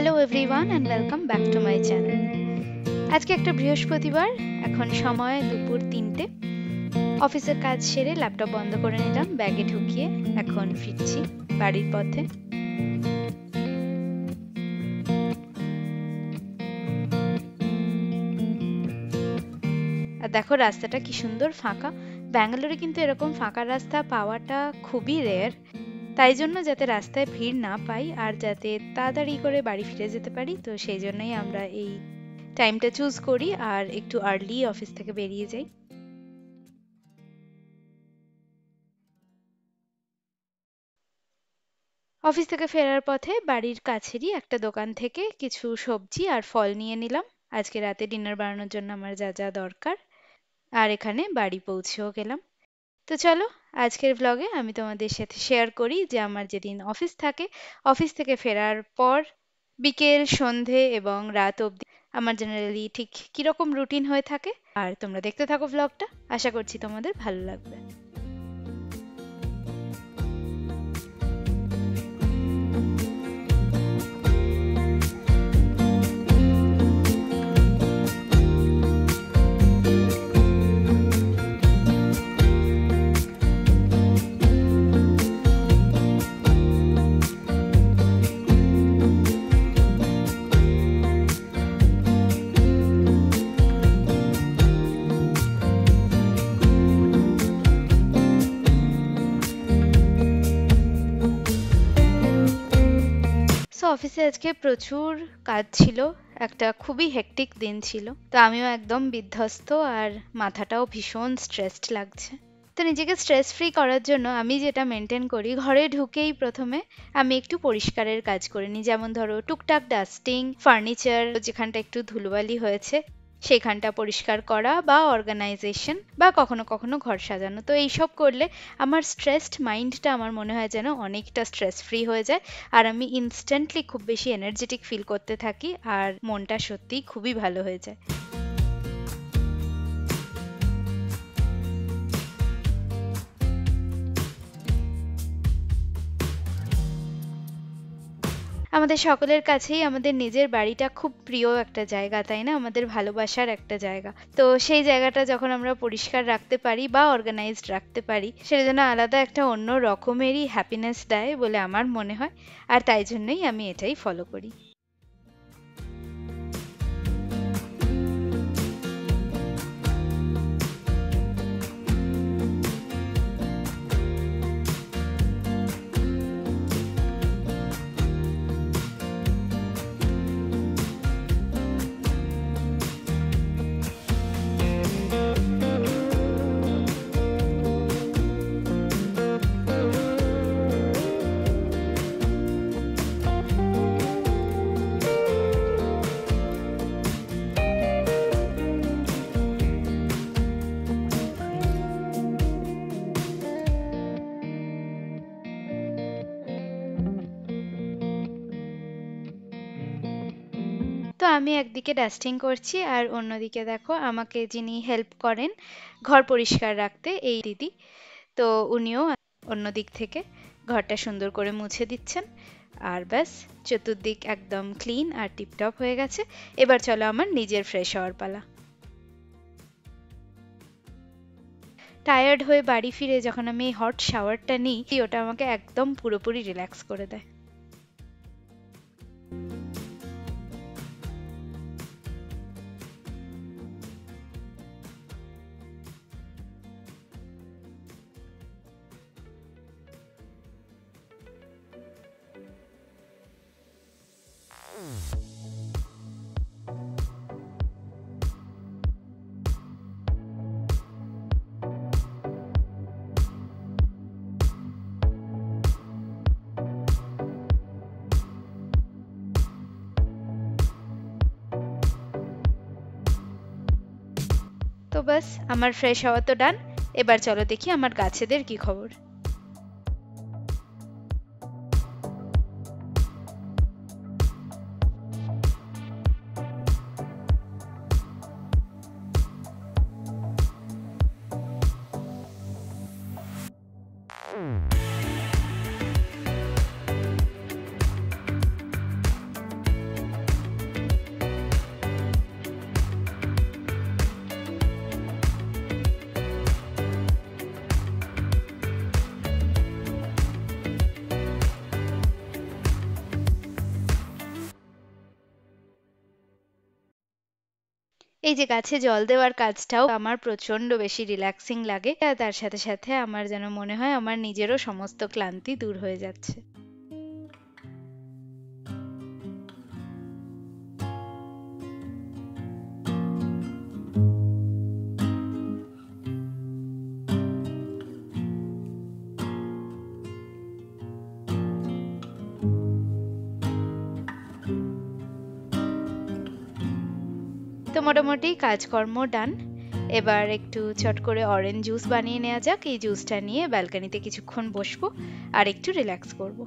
Hello everyone and welcome back to my channel. আজকে একটা বৃহস্পতিবার, এখন সময় দুপুর 3টে। অফিসের কাজ সেরে ল্যাপটপ বন্ধ করে নিলাম, ব্যাগে ঢুকিয়ে এখন ফিরছি বাড়ির পথে। আর দেখো রাস্তাটা কি সুন্দর ফাঁকা। ব্যাঙ্গালোরে কিন্তু এরকম ফাঁকা রাস্তা পাওয়াটা খুবই রেয়ার। তাই জন্য যাতে রাস্তায় ভিড় না পাই আর যাতে তাড়াতাড়ি করে বাড়ি ফিরে যেতে পারি, তো সেই জন্যই আমরা এই টাইমটা চুজ করি আর একটু আর্লি অফিস থেকে বেরিয়ে যাই। অফিস থেকে ফেরার পথে বাড়ির কাছেরই একটা দোকান থেকে কিছু সবজি আর ফল নিয়ে নিলাম আজকে রাতে ডিনার বানানোর জন্য আমার যা যা দরকার। আর এখানে বাড়ি পৌঁছেও গেলাম। তো চলো, আজকের ব্লগে আমি তোমাদের সাথে শেয়ার করি যে আমার যেদিন অফিস থাকে, অফিস থেকে ফেরার পর বিকেল সন্ধে এবং রাত অবধি আমার জেনারেলি ঠিক কিরকম রুটিন হয়ে থাকে। আর তোমরা দেখতে থাকো ব্লগটা, আশা করছি তোমাদের ভালো লাগবে। অফিসে আজকে প্রচুর কাজ ছিল, একটা খুবই হেক্টিক দিন ছিল। তো আমিও একদম বিধ্বস্ত আর মাথাটাও ভীষণ স্ট্রেসড লাগছে। তো নিজেকে স্ট্রেস ফ্রি করার জন্য আমি যেটা মেনটেন করি, ঘরে ঢুকেই প্রথমে আমি একটু পরিষ্কারের কাজ করে নিই। যেমন ধরো টুকটাক ডাস্টিং, ফার্নিচার যেখানটা একটু ধুলোবালি হয়েছে সেখানটা পরিষ্কার করা, বা অর্গানাইজেশন, বা কখনো কখনো ঘর সাজানো। তো এইসব করলে আমার স্ট্রেসড মাইন্ডটা আমার মনে হয় যেন অনেকটা স্ট্রেস ফ্রি হয়ে যায় আর আমি ইনস্ট্যান্টলি খুব বেশি এনার্জেটিক ফিল করতে থাকি আর মনটা সত্যিই খুবই ভালো হয়ে যায়। আমাদের সকলের কাছেই আমাদের নিজের বাড়িটা খুব প্রিয় একটা জায়গা, তাই না? আমাদের ভালোবাসার একটা জায়গা। তো সেই জায়গাটা যখন আমরা পরিষ্কার রাখতে পারি বা অর্গানাইজড রাখতে পারি, সেটা যেন আলাদা একটা অন্য রকমেরই হ্যাপিনেস দেয় বলে আমার মনে হয়। আর তাই জন্যই আমি এটাই ফলো করি। তো আমি একদিকে ডাস্টিং করছি আর অন্যদিকে দেখো আমাকে যিনি হেল্প করেন ঘর পরিষ্কার রাখতে, এই দিদি, তো উনিও অন্য দিক থেকে ঘরটা সুন্দর করে মুছে দিচ্ছেন। আর ব্যাস, চতুর্দিক একদম ক্লিন আর টিপটপ হয়ে গেছে। এবার চলো আমার নিজের ফ্রেশ হওয়ার পালা। টায়ার্ড হয়ে বাড়ি ফিরে যখন আমি এই হট শাওয়ারটা নিই, ওটা আমাকে একদম পুরোপুরি রিল্যাক্স করে দেয়। তো ব্যাস, আমার ফ্রেশ হওয়া তো ডান। এবার চলো দেখি আমার গাছেদের কি খবর। এই যে গাছে জল দেওয়ার কাজটাও আমার প্রচন্ড বেশি রিল্যাক্সিং লাগে, আর তার সাথে সাথে আমার যেন মনে হয় আমার নিজেরও সমস্ত ক্লান্তি দূর হয়ে যাচ্ছে। তো মোটামুটি কাজকর্ম ডান। এবার একটু চট করে অরেঞ্জ জুস বানিয়ে নেওয়া যাক। এই জুসটা নিয়ে ব্যালকনিতে কিছুক্ষণ বসবো আর একটু রিল্যাক্স করব।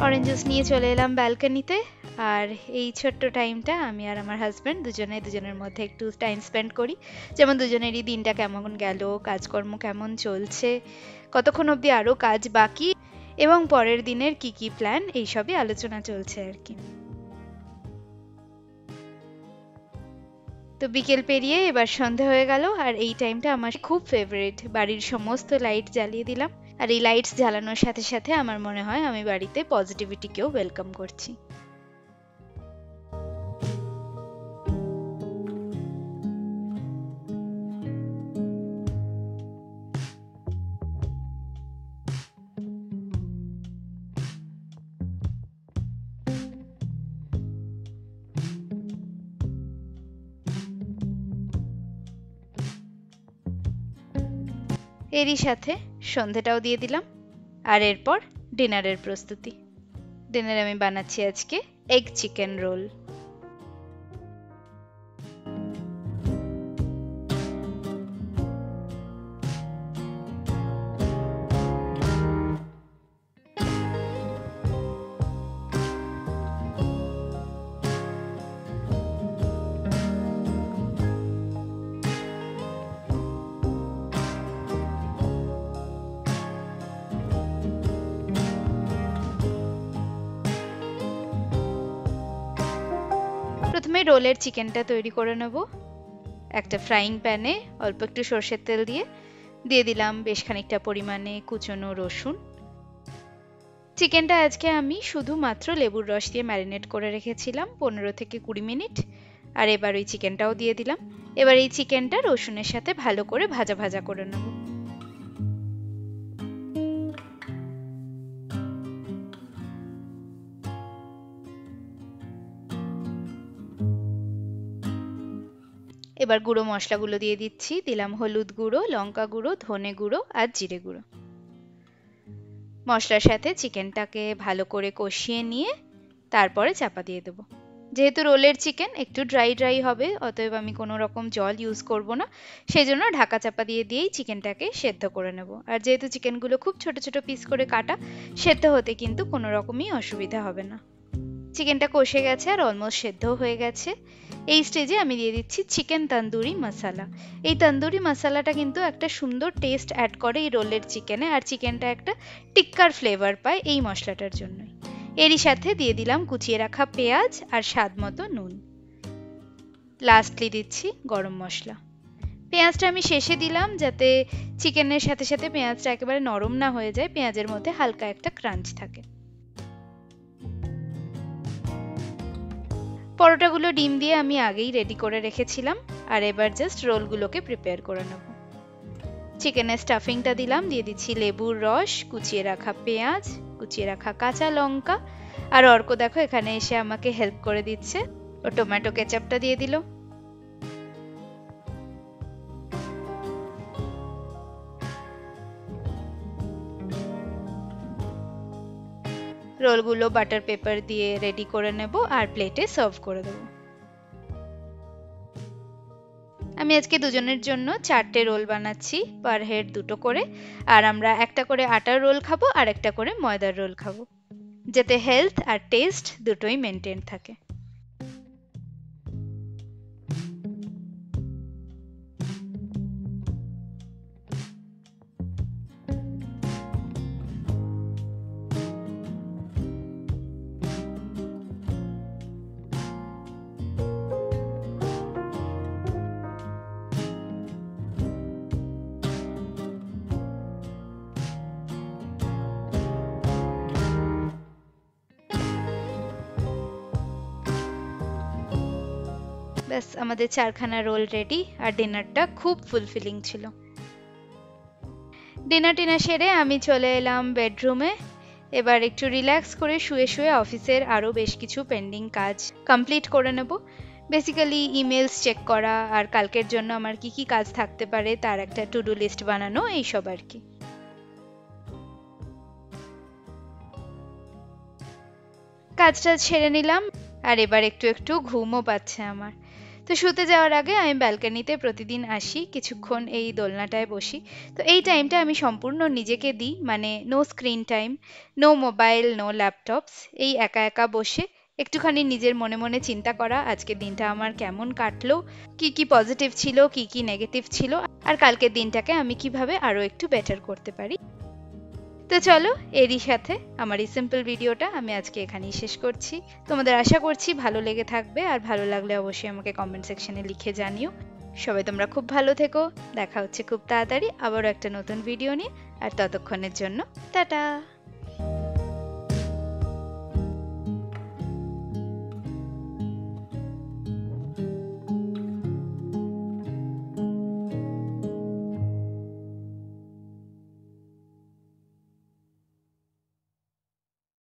অরেঞ্জ জুস নিয়ে চলে এলাম ব্যালকনিতে, আর এই ছোট্ট টাইমটা আমি আর আমার হাজব্যান্ড দুজনের মধ্যে একটু টাইম স্পেন্ড করি। যেমন দুজনেরই দিনটা কেমন গেল, কাজকর্ম কেমন চলছে, কতক্ষণ অবধি আরও কাজ বাকি, এবং পরের দিনের কি কি প্ল্যান, এইসবই আলোচনা চলছে আর কি। তো বিকেল পেরিয়ে এবার সন্ধে হয়ে গেল, আর এই টাইমটা আমার খুব ফেভারিট। বাড়ির সমস্ত লাইট জ্বালিয়ে দিলাম, আর এই লাইটস জ্বালানোর সাথে সাথে আমার মনে হয় আমি বাড়িতে পজিটিভিটিকেও ওয়েলকাম করছি। এরই সাথে সন্ধেটাও দিয়ে দিলাম, আর এরপর ডিনারের প্রস্তুতি। ডিনারে আমি বানাচ্ছি আজকে এগ চিকেন রোল। প্রথমে রোলের চিকেনটা তৈরি করে নেব। একটা ফ্রাইং প্যানে অল্প একটু সর্ষের তেল দিয়ে দিলাম বেশ খানিকটা পরিমাণে কুচনো রসুন। চিকেনটা আজকে আমি শুধুমাত্র লেবুর রস দিয়ে ম্যারিনেট করে রেখেছিলাম 15 থেকে 20 মিনিট। আর এবার ওই চিকেনটাও দিয়ে দিলাম। এবার এই চিকেনটা রসুনের সাথে ভালো করে ভাজা ভাজা করে নেব। এবার গুঁড়ো মশলাগুলো দিয়ে দিচ্ছি। দিলাম হলুদ গুঁড়ো, লঙ্কা গুঁড়ো, ধনে গুঁড়ো আর জিরে গুঁড়ো। মশলার সাথে চিকেনটাকে ভালো করে কষিয়ে নিয়ে তারপরে চাপা দিয়ে দেবো। যেহেতু রোলের চিকেন একটু ড্রাই ড্রাই হবে, অতএব আমি কোনো রকম জল ইউজ করব না, সেই জন্য ঢাকা চাপা দিয়েই চিকেনটাকে সেদ্ধ করে নেব। আর যেহেতু চিকেনগুলো খুব ছোট ছোট পিস করে কাটা, সেদ্ধ হতে কিন্তু কোনো রকমই অসুবিধা হবে না। চিকেনটা কষে গেছে আর অলমোস্ট সেদ্ধ হয়ে গেছে। এই স্টেজে আমি দিয়ে দিচ্ছি চিকেন তন্দুরি মশলা। এই তন্দুরি মশলাটা কিন্তু একটা সুন্দর টেস্ট অ্যাড করে এই রোলের চিকেনে, আর চিকেনটা একটা টিক্কার ফ্লেভার পায় এই মশলাটার জন্যই। এরই সাথে দিয়ে দিলাম কুচিয়ে রাখা পেঁয়াজ আর স্বাদ মতো নুন। লাস্টলি দিচ্ছি গরম মশলা। পেঁয়াজটা আমি শেষে দিলাম যাতে চিকেনের সাথে সাথে পেঁয়াজটা একেবারে নরম না হয়ে যায়, পেঁয়াজের মধ্যে হালকা একটা ক্রাঞ্চ থাকে। পরোটাগুলো ডিম দিয়ে আমি আগেই রেডি করে রেখেছিলাম, আর এবার জাস্ট রোলগুলোকে প্রিপেয়ার করে নেব। চিকেনের স্টাফিংটা দিলাম, দিয়ে দিচ্ছি লেবুর রস, কুচিয়ে রাখা পেঁয়াজ, কুচিয়ে রাখা কাঁচা লঙ্কা, আর অর্ক দেখো এখানে এসে আমাকে হেল্প করে দিচ্ছে, ও টমেটো কেচাপটা দিয়ে দিল। রোলগুলো বাটার পেপার দিয়ে রেডি করে নেব আর প্লেটে সার্ভ করে দেবো। আমি আজকে দুজনের জন্য 4টে রোল বানাচ্ছি, পার হেড 2টো করে, আর আমরা একটা করে আটার রোল খাবো আর একটা করে ময়দার রোল খাবো। যাতে হেলথ আর টেস্ট দুটোই মেনটেন থাকে। ব্যাস আমাদের 4খানা রোল রেডি, আর ডিনারটা খুব ফুলফিলিং ছিল। ডিনার সেরে আমি চলে এলাম বেডরুমে। এবার একটু রিল্যাক্স করে শুয়ে শুয়ে অফিসের আরও বেশ কিছু পেন্ডিং কাজ কমপ্লিট করে নেব। বেসিক্যালি ইমেলস চেক করা, আর কালকের জন্য আমার কি কি কাজ থাকতে পারে তার একটা টু ডু লিস্ট বানানো, এইসব আর কি। কাজটা ছেড়ে নিলাম, আর এবার একটু একটু ঘুমও পাচ্ছে আমার। তো শুতে যাওয়ার আগে আমি ব্যালকনিতে প্রতিদিন আসি, কিছুক্ষণ এই দোলনাটায় বসি। তো এই টাইমটা আমি সম্পূর্ণ নিজেকে দিই, মানে no screen time, no mobile, no laptops. এই একা একা বসে একটুখানি নিজের মনে মনে চিন্তা করা, আজকের দিনটা আমার কেমন কাটলো, কি কি পজিটিভ ছিল, কি কি নেগেটিভ ছিল, আর কালকের দিনটাকে আমি কিভাবে আরো একটু বেটার করতে পারি। তো চলো, এরই সাথে আমার এই সিম্পল ভিডিওটা আমি আজকে এখানেই শেষ করছি। তোমাদের আশা করছি ভালো লেগে থাকবে, আর ভালো লাগলে অবশ্যই আমাকে কমেন্ট সেকশনে লিখে জানিও। সবাই তোমরা খুব ভালো থেকো, দেখা হচ্ছে খুব তাড়াতাড়ি আবারও একটা নতুন ভিডিও নিয়ে, আর ততক্ষণের জন্য টাটা।